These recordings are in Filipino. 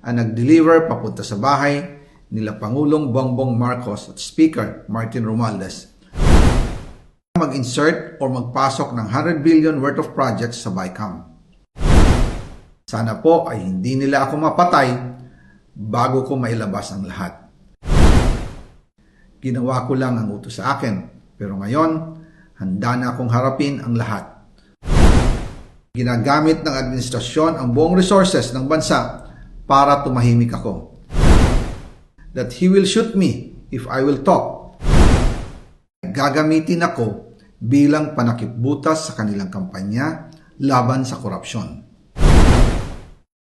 ang nag-deliver papunta sa bahay nila Pangulong Bongbong Marcos at Speaker Martin Romualdez mag-insert o magpasok ng 100 billion worth of projects sa BICAM. Sana po ay hindi nila ako mapatay bago ko mailabas ang lahat. Ginawa ko lang ang utos sa akin, pero ngayon, handa na akong harapin ang lahat. Ginagamit ng administrasyon ang buong resources ng bansa para tumahimik ako. That he will shoot me if I will talk. Gagamitin ako bilang panakipbutas sa kanilang kampanya laban sa korupsyon.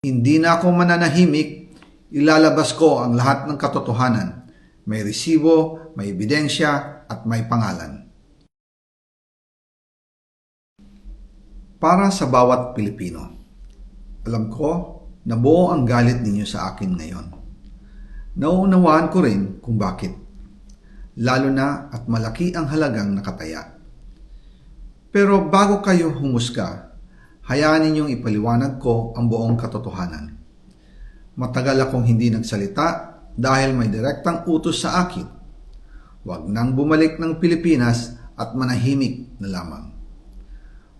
Hindi na ako mananahimik, ilalabas ko ang lahat ng katotohanan. May resibo, may ebidensya, at may pangalan. Para sa bawat Pilipino, alam ko na buo ang galit ninyo sa akin ngayon. Nauunawaan ko rin kung bakit. Lalo na at malaki ang halagang nakataya. Pero bago kayo humusga, hayaan ninyong ipaliwanag ko ang buong katotohanan. Matagal akong hindi nagsalita dahil may direktang utos sa akin. Huwag nang bumalik ng Pilipinas at manahimik na lamang.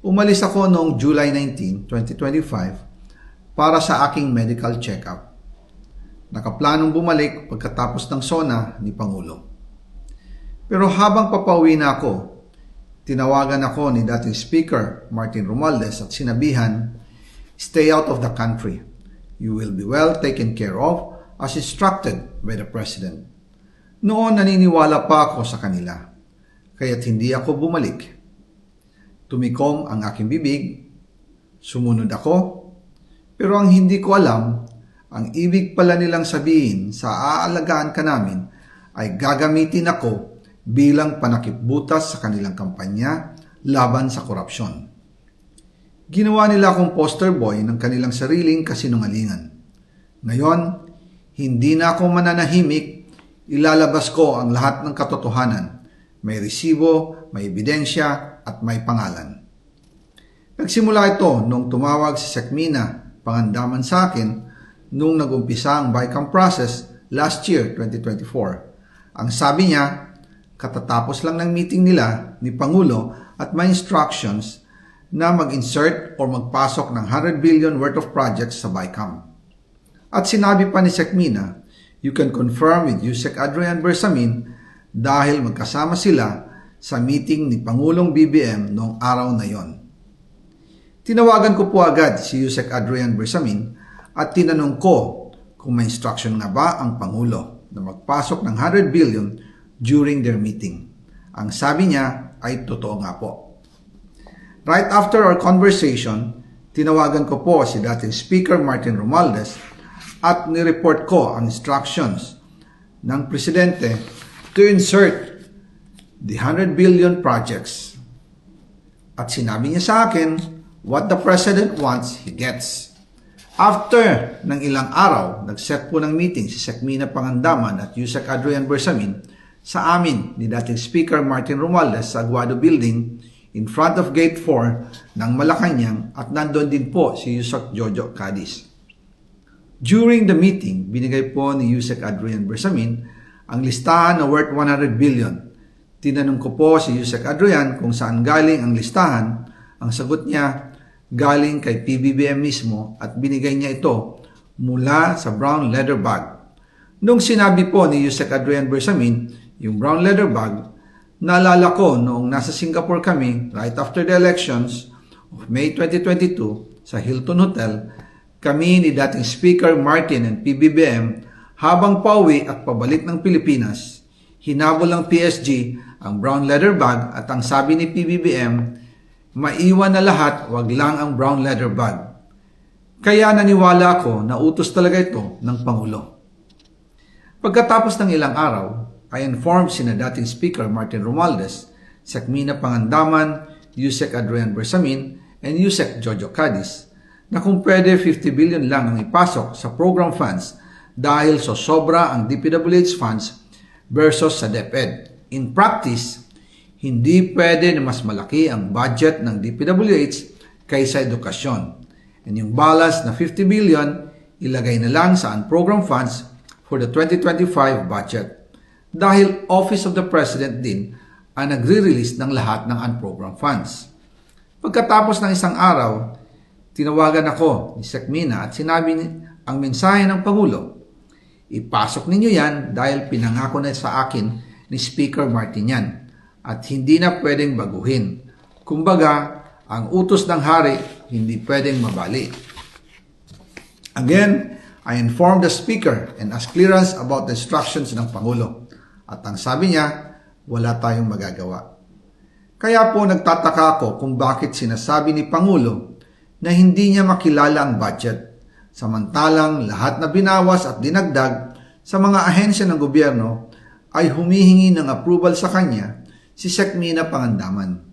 Umalis ako noong July 19, 2025 para sa aking medical check-up. Nakaplanong bumalik pagkatapos ng SONA ni Pangulo. Pero habang papauwi na ako, tinawagan ako ni dating Speaker Martin Romualdez at sinabihan, "Stay out of the country. You will be well taken care of as instructed by the President." Noon naniniwala pa ako sa kanila, kaya't hindi ako bumalik. Tumikom ang aking bibig, sumunod ako, pero ang hindi ko alam, ang ibig pala nilang sabihin sa aalagaan ka namin ay gagamitin ako bilang panakipbutas sa kanilang kampanya laban sa korupsyon. Ginawa nila akong poster boy ng kanilang sariling kasinungalingan. Ngayon, hindi na ako mananahimik, ilalabas ko ang lahat ng katotohanan. May resibo, may ebidensya, at may pangalan. Nagsimula ito nung tumawag si Sekmina Pangandaman sa akin nung nag-umpisa ang BICAM process last year, 2024. Ang sabi niya, katatapos lang ng meeting nila ni Pangulo at may instructions na mag-insert o magpasok ng 100 billion worth of projects sa BICAM. At sinabi pa ni Sekmina, you can confirm with Yusek Adrian Bersamin dahil magkasama sila sa meeting ni Pangulong BBM noong araw na yon. Tinawagan ko po agad si Yusek Adrian Bersamin at tinanong ko kung may instruction nga ba ang Pangulo na magpasok ng 100 billion during their meeting. Ang sabi niya ay totoo nga po. Right after our conversation, tinawagan ko po si dating Speaker Martin Romualdez at nireport ko ang instructions ng Presidente to insert the 100 billion projects. At sinabi niya sa akin, what the President wants, he gets. After ng ilang araw, nag-set po ng meeting si Sekmina Pangandaman at Yusek Adrian Bersamin sa amin ni dating Speaker Martin Romualdez sa Aguado Building in front of Gate 4 ng Malacanang at nandun din po si Yusek Jojo Cadiz. During the meeting, binigay po ni Yusek Adrian Bersamin ang listahan na worth 100 billion. Tinanong ko po si Yusek Adrian kung saan galing ang listahan. Ang sagot niya, galing kay PBBM mismo at binigay niya ito mula sa brown leather bag. Nung sinabi po ni Yusek Adrian Bersamin, yung brown leather bag, naalala ko noong nasa Singapore kami right after the elections of May 2022 sa Hilton Hotel, kami ni dating Speaker Martin and PBBM habang pauwi at pabalik ng Pilipinas, hinabol ng PSG ang brown leather bag at ang sabi ni PBBM, maiwan na lahat, wag lang ang brown leather bag. Kaya naniwala ako na utos talaga ito ng Pangulo. Pagkatapos ng ilang araw, I informed sina dating Speaker Martin Romualdez, Sekmina Pangandaman, Yusek Adrian Bersamin, and Yusek Jojo Cadiz na kung pwede 50 billion lang ang ipasok sa program funds dahil so sobra ang DPWH funds versus sa DepEd. In practice, hindi pwede na mas malaki ang budget ng DPWH kaysa edukasyon. And yung balance na 50 billion, ilagay na lang sa unprogrammed funds for the 2025 budget dahil Office of the President din ang nagre-release ng lahat ng unprogrammed funds. Pagkatapos ng isang araw, tinawagan ako ni Sec Mina at sinabi ang mensahe ng Pangulo. Ipasok ninyo yan dahil pinangako na sa akin ni Speaker Martin yan at hindi na pwedeng baguhin. Kumbaga, ang utos ng hari hindi pwedeng mabali. Again, I informed the Speaker and asked clearance about the instructions ng Pangulo. At ang sabi niya, wala tayong magagawa. Kaya po nagtataka ako kung bakit sinasabi ni Pangulo na hindi niya makilala ang budget, samantalang lahat na binawas at dinagdag sa mga ahensya ng gobyerno ay humihingi ng approval sa kanya si Sec Mina Pangandaman.